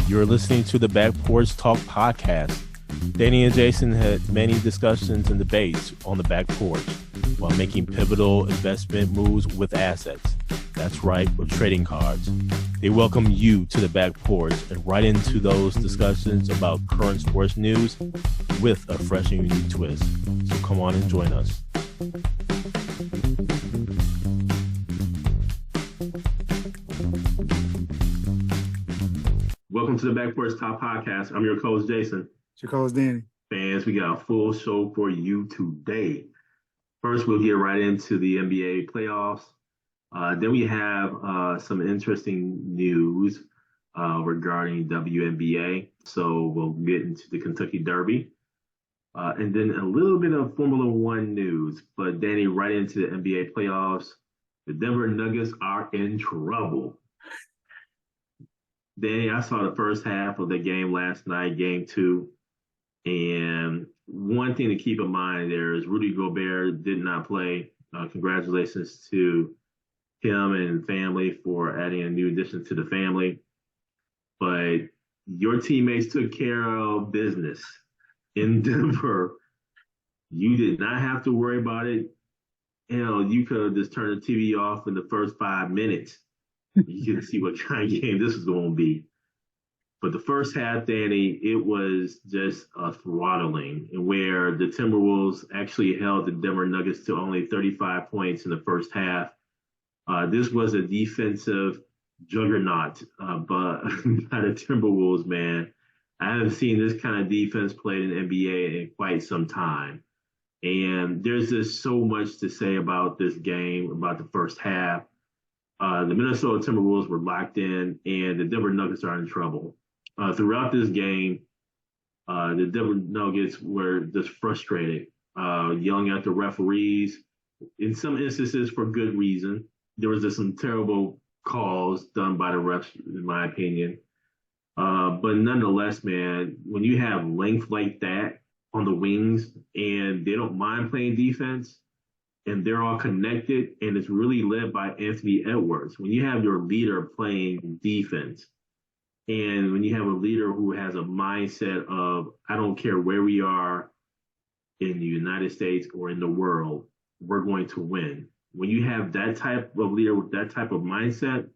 You're listening to the Back Porch Talk podcast. Danny and Jason had many discussions and debates on the back porch while making pivotal investment moves with assets. That's right, with trading cards. They welcome you to the back porch and right into those discussions about current sports news with a fresh and unique twist. So come on and join us. Welcome to the Back Porch Talk podcast. I'm your co-host, Jason. It's your co-host, Danny. Fans, we got a full show for you today. First, we'll get right into the NBA playoffs. Then we have some interesting news regarding WNBA. So we'll get into the Kentucky Derby. And then a little bit of Formula One news. But Danny, right into the NBA playoffs. The Denver Nuggets are in trouble. Danny, I saw the first half of the game last night, game 2. And one thing to keep in mind there is Rudy Gobert did not play. Congratulations to him and family for adding a new addition to the family. But your teammates took care of business in Denver. You did not have to worry about it. Hell, you could have just turned the TV off in the first 5 minutes. You can see what kind of game this is going to be. But the first half, Danny, it was just a throttling, where the Timberwolves actually held the Denver Nuggets to only 35 points in the first half. This was a defensive juggernaut by the Timberwolves, man. I haven't seen this kind of defense played in the NBA in quite some time. And there's just so much to say about this game, about the first half. The Minnesota Timberwolves were locked in, and the Denver Nuggets are in trouble. Throughout this game, the Denver Nuggets were just frustrated, yelling at the referees, in some instances for good reason. There was just some terrible calls done by the refs, in my opinion. But nonetheless, man, when you have length like that on the wings and they don't mind playing defense, and they're all connected, and it's really led by Anthony Edwards. When you have your leader playing defense, and when you have a leader who has a mindset of, I don't care where we are in the United States or in the world, we're going to win. When you have that type of leader with that type of mindset,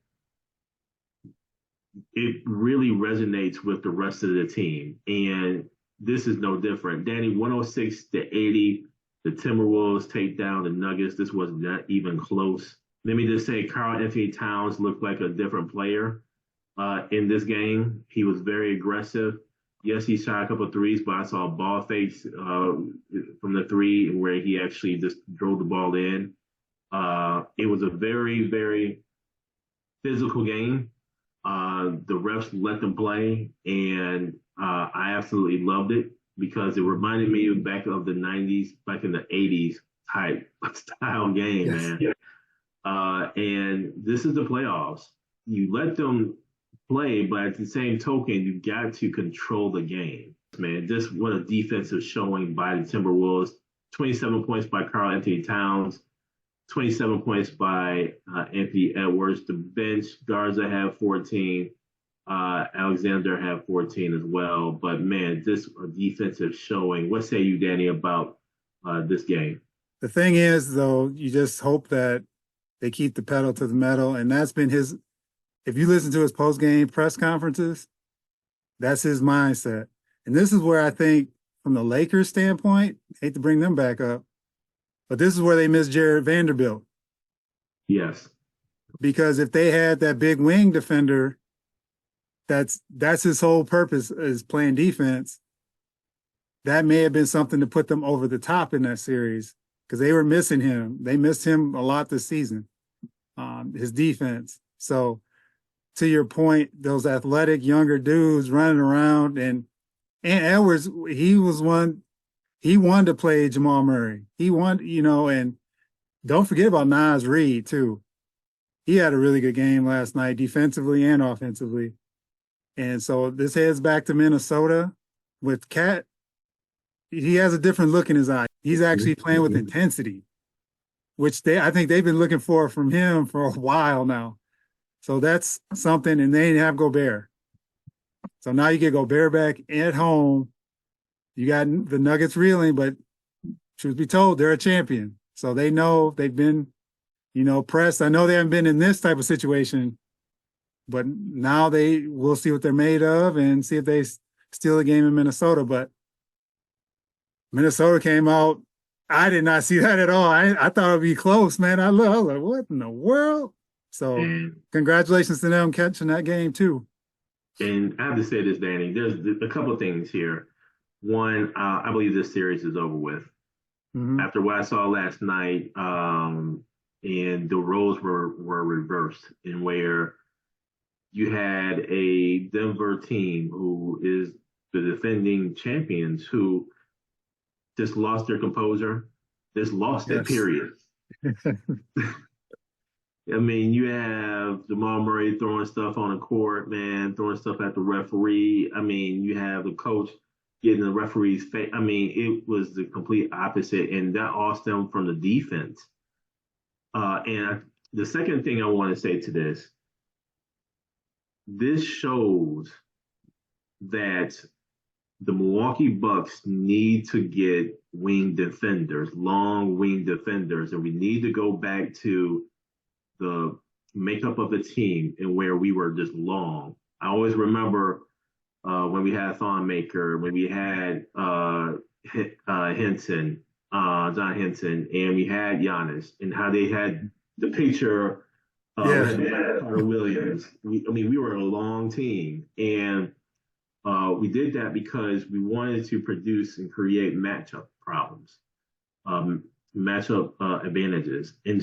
it really resonates with the rest of the team. And this is no different. Danny, 106-80. The Timberwolves take down the Nuggets. This was not even close. Let me just say, Karl Anthony Towns looked like a different player in this game. He was very aggressive. Yes, he shot a couple of threes, but I saw a ball fakes from the three where he actually just drove the ball in. It was a very, very physical game. The refs let them play, and I absolutely loved it, because it reminded me back of the 90s, back in the 80s type style game, yes, man. Yeah. And this is the playoffs. You let them play, but at the same token, you got to control the game. Man, just what a defensive showing by the Timberwolves. 27 points by Karl Anthony Towns, 27 points by Anthony Edwards. The bench, Garza had 14. Alexander had 14 as well. But, man, this defensive showing. What say you, Danny, about this game? The thing is, though, you just hope that they keep the pedal to the metal. And that's been his – if you listen to his post-game press conferences, that's his mindset. And this is where I think, from the Lakers' standpoint, I hate to bring them back up, but this is where they miss Jared Vanderbilt. Yes. Because if they had that big wing defender – that's his whole purpose, is playing defense. That may have been something to put them over the top in that series, because they were missing him. They missed him a lot this season, his defense. So to your point, those athletic younger dudes running around, and Edwards, he wanted to play Jamal Murray. He wanted, and don't forget about Naz Reid too. He had a really good game last night, defensively and offensively. And so this heads back to Minnesota with Cat. He has a different look in his eye. He's actually playing with intensity, which I think they've been looking for from him for a while now. So that's something, and they have Gobert. So now you get Gobert back at home. You got the Nuggets reeling, but truth be told, they're a champion. So they know they've been, pressed. I know they haven't been in this type of situation, but now they will see what they're made of and see if they steal a game in Minnesota. But Minnesota came out. I did not see that at all. I thought it'd be close, man. I was like, what in the world? So And congratulations to them catching that game too. and I have to say this, Danny. There's a couple of things here. One, I believe this series is over with. Mm-hmm. After what I saw last night, and the roles were reversed, in where you had a Denver team who is the defending champions who just lost their composure, just lost it, Yes. period. I mean, you have Jamal Murray throwing stuff on the court, man, throwing stuff at the referee. I mean, you have the coach getting the referee's face. I mean, it was the complete opposite, and that all stemmed from the defense. The second thing I want to say to this shows that the Milwaukee Bucks need to get wing defenders, long wing defenders, and we need to go back to the makeup of the team and where we were just long. I always remember when we had Thonmaker, when we had Henson, John Henson, and we had Giannis, and how they had the picture Yeah. Carter Williams. We were a long team, and we did that because we wanted to produce and create matchup problems, matchup advantages, and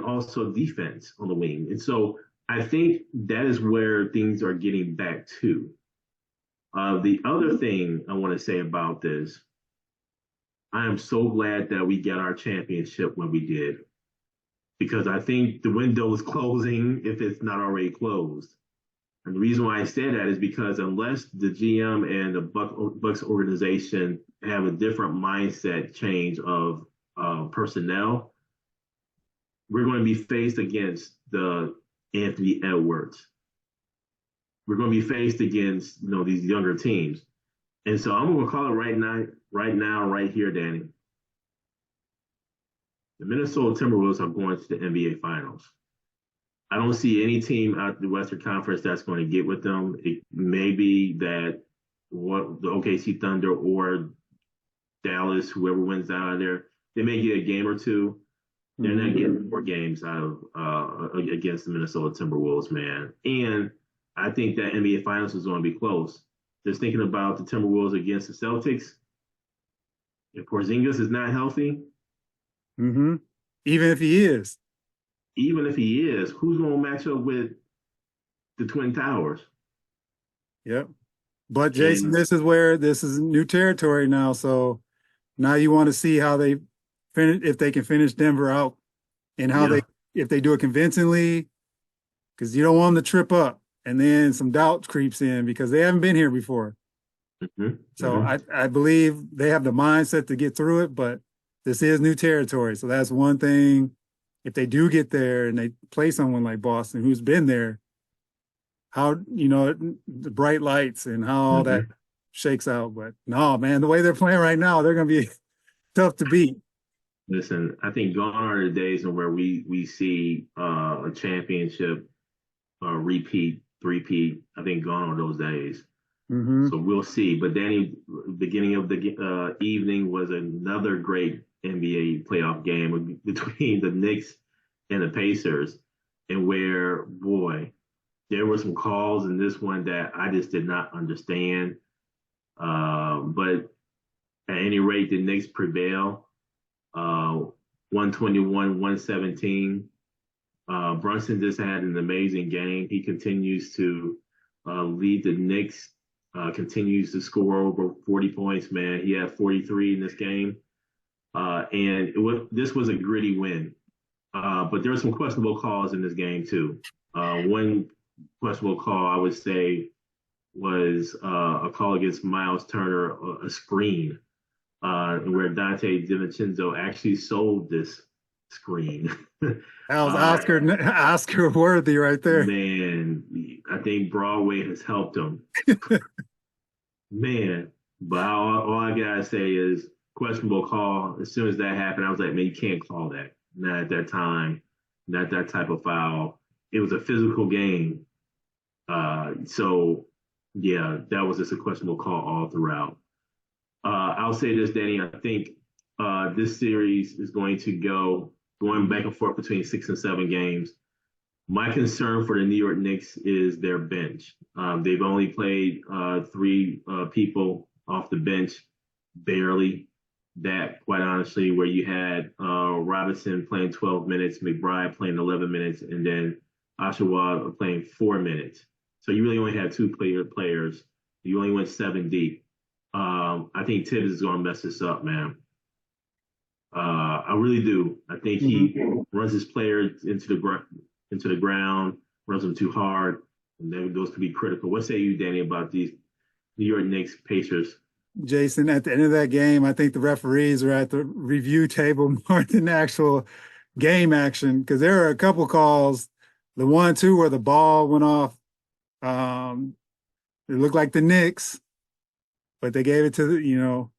also defense on the wing. And so I think that is where things are getting back to. The other thing I want to say about this, I am so glad that we got our championship when we did, because I think the window is closing if it's not already closed. And the reason why I say that is because unless the GM and the Bucks organization have a different mindset change of personnel, we're going to be faced against the Anthony Edwards. We're going to be faced against these younger teams, and so I'm going to call it right here, Danny. The Minnesota Timberwolves are going to the NBA Finals. I don't see any team out the Western Conference that's going to get with them. It may be that the OKC Thunder or Dallas, whoever wins out of there, they may get a game or two. They're not getting more games out of against the Minnesota Timberwolves, man. And I think that NBA Finals is going to be close. Just thinking about the Timberwolves against the Celtics, if Porzingis is not healthy, Mm-hmm. Even if he is. Who's going to match up with the Twin Towers? Yep. But Jason, And this is new territory now. So now you want to see how they finish, if they can finish Denver out, and how yeah, if they do it convincingly, because you don't want them to trip up and then some doubt creeps in because they haven't been here before. mm-hmm, So mm-hmm. I believe they have the mindset to get through it, but this is new territory. So that's one thing. If they do get there and they play someone like Boston who's been there, how the bright lights and how all that Mm-hmm. shakes out. But no, man, the way they're playing right now, they're gonna be tough to beat. Listen, I think gone are the days where we see a championship repeat, three-peat. I think gone are those days. Mm-hmm. So we'll see. But Danny, beginning of the evening was another great NBA playoff game between the Knicks and the Pacers, and where, boy, there were some calls in this one that I just did not understand. But at any rate, the Knicks prevail, 121-117. Brunson just had an amazing game. He continues to lead the Knicks, continues to score over 40 points, man. He had 43 in this game. This was a gritty win. But there were some questionable calls in this game, too. One questionable call, I would say, was a call against Miles Turner, a screen, where Dante DiVincenzo actually sold this screen. That was uh, Oscar worthy right there. man, I think Broadway has helped him. Man, but all I gotta say is questionable call. As soon as that happened, I was like, man, you can't call that. Not at that time. Not that type of foul. It was a physical game. So yeah, that was just a questionable call all throughout. I'll say this, Danny. I think this series is going to going back and forth between 6 and 7 games. My concern for the New York Knicks is their bench. They've only played three people off the bench, barely. That, quite honestly, where you had Robinson playing 12 minutes, McBride playing 11 minutes, and then Oshawa playing 4 minutes. So you really only had two players. You only went 7 deep. I think Tibbs is going to mess this up, man. I really do. I think he runs his players into the ground, runs them too hard, and then those could be critical. What say you, Danny, about these New York Knicks Pacers? Jason, at the end of that game, I think the referees were at the review table more than the actual game action because there were a couple calls. The 1-2 where the ball went off, it looked like the Knicks, but they gave it to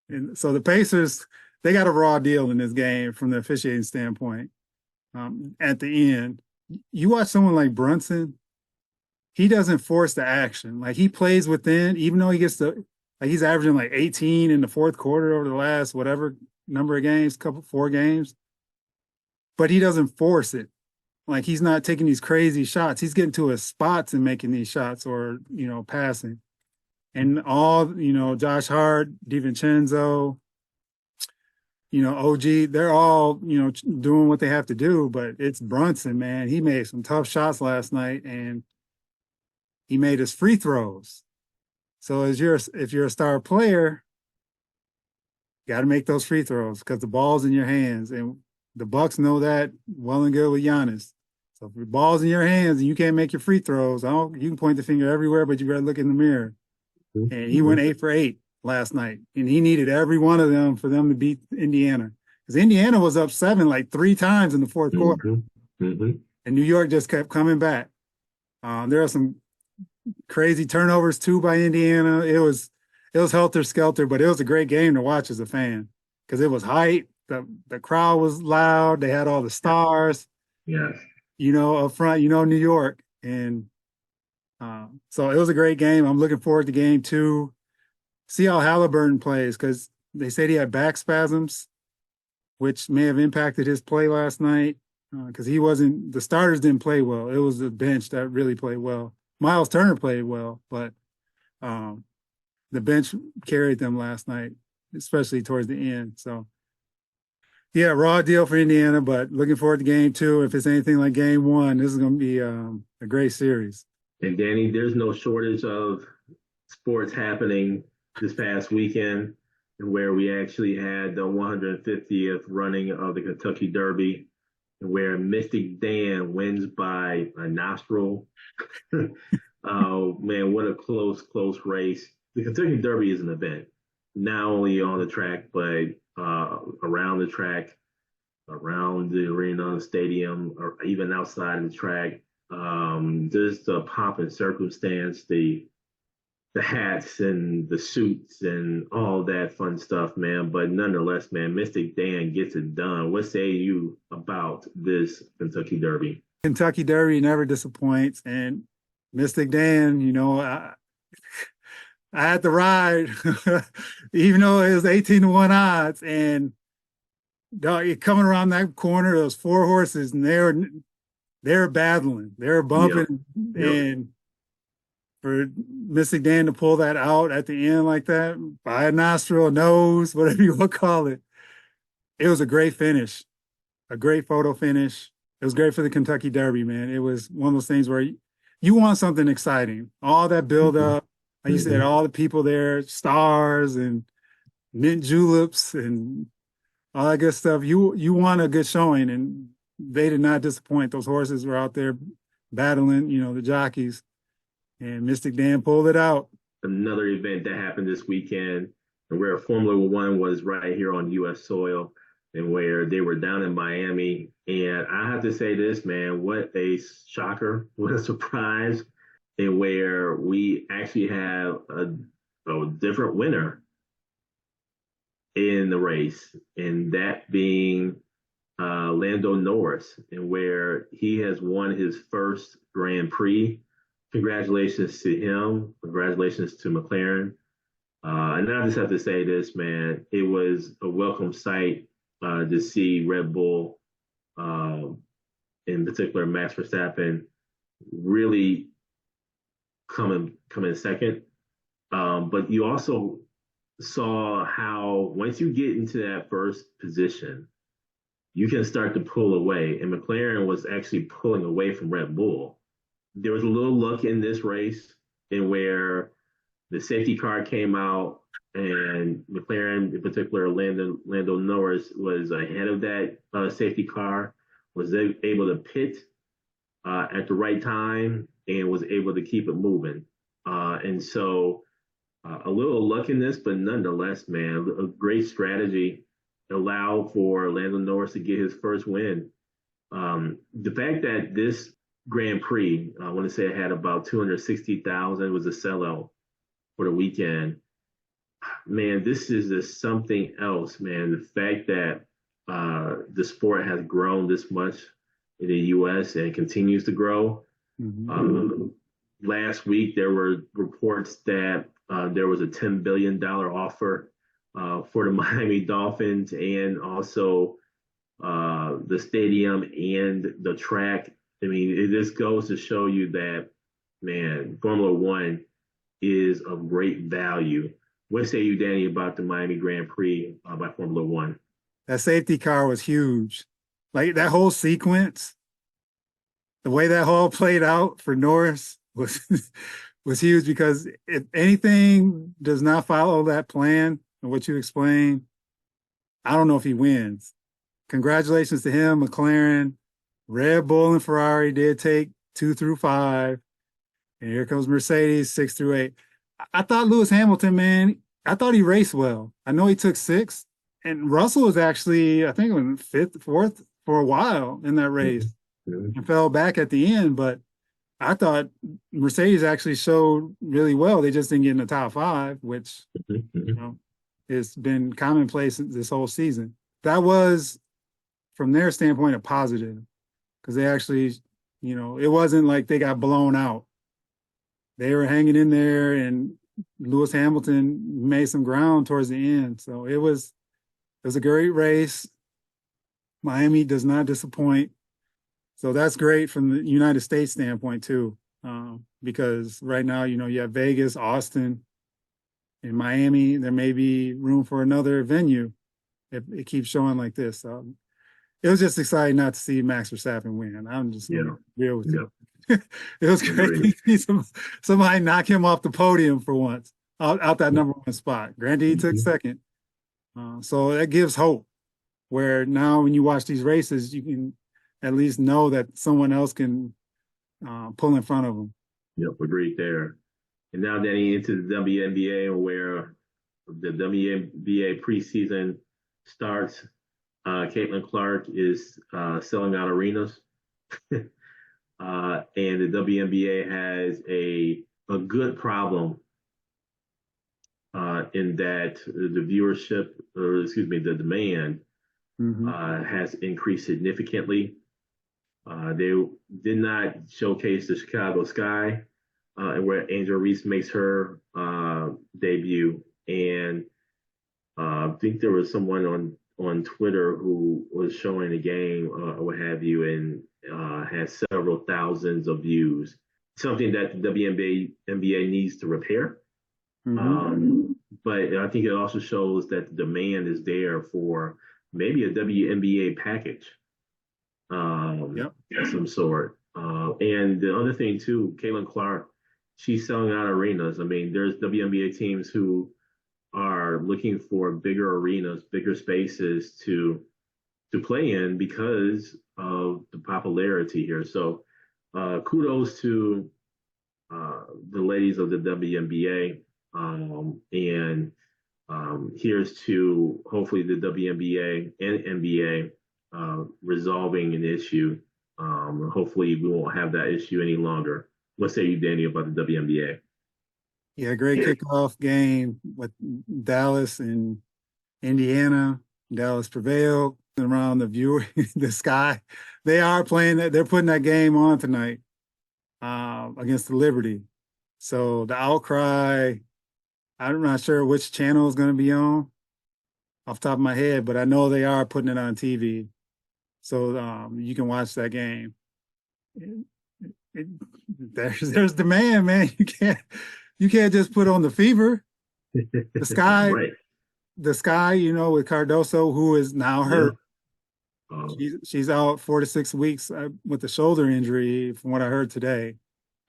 and so the Pacers, they got a raw deal in this game from the officiating standpoint. At the end, you watch someone like Brunson, he doesn't force the action. Like he plays within, even though he gets he's averaging like 18 in the fourth quarter over the last whatever number of games, 4 games, but he doesn't force it. Like he's not taking these crazy shots. He's getting to his spots and making these shots or, passing. And all, Josh Hart, DiVincenzo, OG, they're all, doing what they have to do, but it's Brunson, man. He made some tough shots last night and he made his free throws. So if you're a star player, you got to make those free throws because the ball's in your hands. And the Bucks know that well and good with Giannis. So if the ball's in your hands and you can't make your free throws, you can point the finger everywhere, but you got to look in the mirror. And he went 8 for 8 last night, and he needed every one of them for them to beat Indiana because Indiana was up 7 like 3 times in the fourth quarter, and New York just kept coming back. There are some crazy turnovers too by Indiana. It was helter skelter, but it was a great game to watch as a fan because it was hype. The crowd was loud. They had all the stars. Yes. Up front. New York, and so it was a great game. I'm looking forward to game 2. See how Halliburton plays because they said he had back spasms, which may have impacted his play last night because the starters didn't play well. It was the bench that really played well. Miles Turner played well, but the bench carried them last night, especially towards the end. So, yeah, raw deal for Indiana, but looking forward to game 2. If it's anything like game 1, this is going to be a great series. And Danny, there's no shortage of sports happening this past weekend, where we actually had the 150th running of the Kentucky Derby, where Mystic Dan wins by a nostril. Oh man, what a close race! The Kentucky Derby is an event, not only on the track but around the track, around the arena, the stadium, or even outside of the track. Just the pomp and circumstance, the hats and the suits and all that fun stuff, man. But nonetheless, man, Mystic Dan gets it done. What say you about this Kentucky Derby? Kentucky Derby never disappoints, and Mystic Dan, I had to ride, even though it was 18-1 odds, and coming around that corner, those 4 horses, and they were battling, they were bumping, and for Mystic Dan to pull that out at the end like that, by a nostril, a nose, whatever you want to call it, it was a great finish, a great photo finish. It was great for the Kentucky Derby, man. It was one of those things where you want something exciting. All that build up, like you said, all the people there, stars and mint juleps and all that good stuff. You want a good showing, and they did not disappoint. Those horses were out there battling, the jockeys, and Mystic Dan pulled it out. Another event that happened this weekend, and where Formula One was right here on U.S. soil. and where they were down in Miami. And I have to say this, man, what a shocker, what a surprise, and where we actually have a different winner in the race, and that being Lando Norris, and where he has won his first Grand Prix. Congratulations to him. Congratulations to McLaren. And I just have to say this, man, it was a welcome sight to see Red Bull, uh, in particular Max Verstappen, really come in second. But you also saw how once you get into that first position, you can start to pull away. And McLaren was actually pulling away from Red Bull. There was a little luck in this race in where the safety car came out and McLaren, in particular, Lando Norris, was ahead of that safety car, was able to pit at the right time and was able to keep it moving. And so a little luck in this, but nonetheless, man, a great strategy allowed for Lando Norris to get his first win. The fact that this Grand Prix, I want to say it had about 260,000, was a sellout for the weekend. Man, this is just something else, man. The fact that the sport has grown this much in the U.S. and continues to grow. Mm-hmm. Last week, there were reports that there was a $10 billion offer for the Miami Dolphins and also the stadium and the track. I mean, it just goes to show you that, man, Formula One is of great value. What say you, Danny, about the Miami Grand Prix by Formula One? That safety car was huge. Like that whole sequence, the way that all played out for Norris was was huge because if anything does not follow that plan and what you explained, I don't know if he wins. Congratulations to him, McLaren. Red Bull and Ferrari did take 2 through 5. And here comes Mercedes 6 through 8. I thought Lewis Hamilton, man, I thought he raced well. I know he took 6th. And Russell was actually, I think, in 5th, 4th for a while in that race and fell back at the end. But I thought Mercedes actually showed really well. They just didn't get in the top 5, which has been commonplace this whole season. That was, from their standpoint, a positive because they actually, it wasn't like they got blown out. They were hanging in there, and Lewis Hamilton made some ground towards the end. So it was a great race. Miami does not disappoint. So that's great from the United States standpoint too, because right now, you have Vegas, Austin, and Miami. There may be room for another venue if it keeps showing like this. It was just exciting not to see Max Verstappen win. I'm just real with you. It was great to see somebody knock him off the podium for once, out that number 1 spot. Granted, he took 2nd. So that gives hope, where now when you watch these races, you can at least know that someone else can pull in front of them. Yep, agreed there. And now getting into the WNBA, where the WNBA preseason starts, Caitlin Clark is selling out arenas. And the WNBA has a good problem in that the viewership, or excuse me, the demand has increased significantly. They did not showcase the Chicago Sky, and where Angel Reese makes her debut. And I think there was someone on Twitter who was showing the game or what have you, and had several thousands of views. Something that the WNBA needs to repair. But I think it also shows that the demand is there for maybe a WNBA package of some sort. And the other thing too, Caitlin Clark, she's selling out arenas. I mean, there's WNBA teams who are looking for bigger arenas, bigger spaces to play in because of the popularity here. So kudos to the ladies of the WNBA, and Here's to hopefully the WNBA and NBA resolving an issue. Hopefully we won't have that issue any longer. What say you, Danny, about the WNBA? Yeah, great kickoff game with Dallas and Indiana. Dallas prevailed around the viewer, the sky. They are playing that. They're putting that game on tonight against the Liberty. So the outcry, I'm not sure which channel is going to be on off the top of my head, but I know they are putting it on TV. So you can watch that game. There's demand, man. You can't just put on the fever. The sky, Right. the sky, with Cardoso, who is now hurt. She's out 4 to 6 weeks with a shoulder injury, from what I heard today.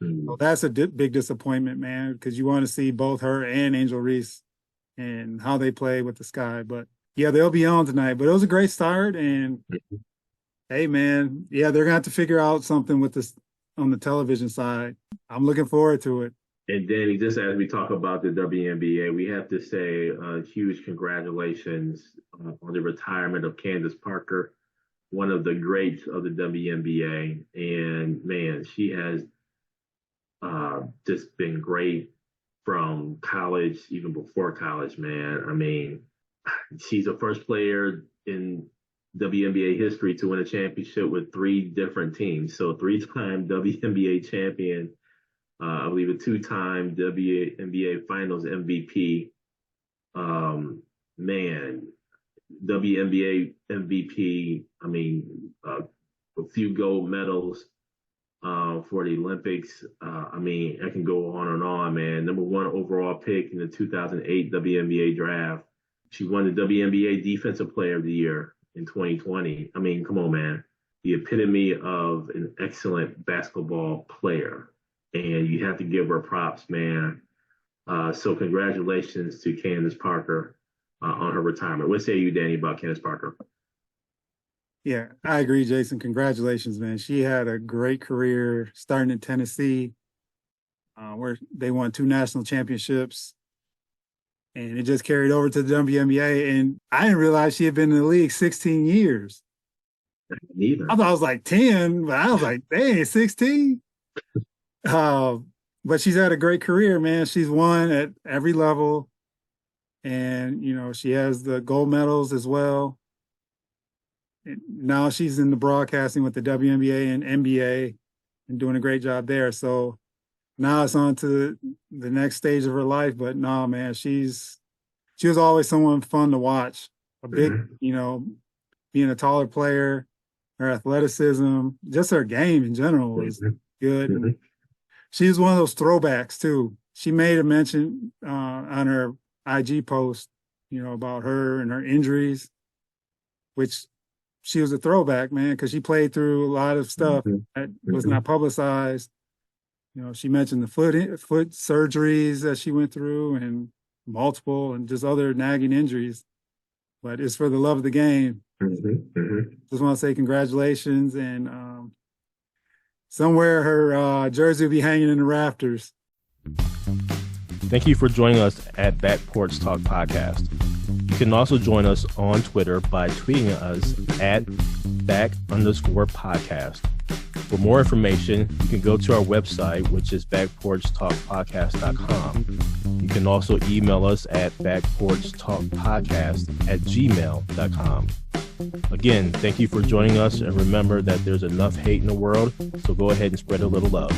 So that's a big disappointment, man, because you want to see both her and Angel Reese and how they play with the sky. But yeah, they'll be on tonight. But it was a great start, and hey, man, yeah, they're gonna have to figure out something with this on the television side. I'm looking forward to it. And Danny, just as we talk about the WNBA, we have to say huge congratulations on the retirement of Candace Parker, one of the greats of the WNBA. And man, she has just been great from college, even before college, man. I mean, she's the first player in WNBA history to win a championship with 3 different teams. So 3-time WNBA champion, I believe a 2-time WNBA Finals MVP. Man, WNBA MVP. I mean, a few gold medals for the Olympics. I mean, I can go on and on, man. Number 1 overall pick in the 2008 WNBA draft. She won the WNBA Defensive Player of the Year in 2020. I mean, come on, man. The epitome of an excellent basketball player. And you have to give her props, man. So congratulations to Candace Parker on her retirement. What say you, Danny, about Candace Parker? Yeah, I agree, Jason. Congratulations, man. She had a great career starting in Tennessee, where they won 2 national championships. And it just carried over to the WNBA. And I didn't realize she had been in the league 16 years. Neither. I thought I was like 10, but I was like, dang, 16? But she's had a great career, man. She's won at every level. And, she has the gold medals as well. And now she's in the broadcasting with the WNBA and NBA and doing a great job there. So now it's on to the next stage of her life. But no, man, she was always someone fun to watch. A big, being a taller player, her athleticism, just her game in general was good. Mm-hmm. She was one of those throwbacks too. She made a mention on her IG post, about her and her injuries, which she was a throwback, man, because she played through a lot of stuff that was not publicized. She mentioned the foot surgeries that she went through and multiple and just other nagging injuries. But it's for the love of the game. Just want to say congratulations. And somewhere her jersey will be hanging in the rafters. Thank you for joining us at Back Porch Talk Podcast. You can also join us on Twitter by tweeting us at @back_podcast. For more information, you can go to our website, which is backporchtalkpodcast.com. You can also email us at backporchtalkpodcast@gmail.com. Again, thank you for joining us, and remember that there's enough hate in the world, so go ahead and spread a little love.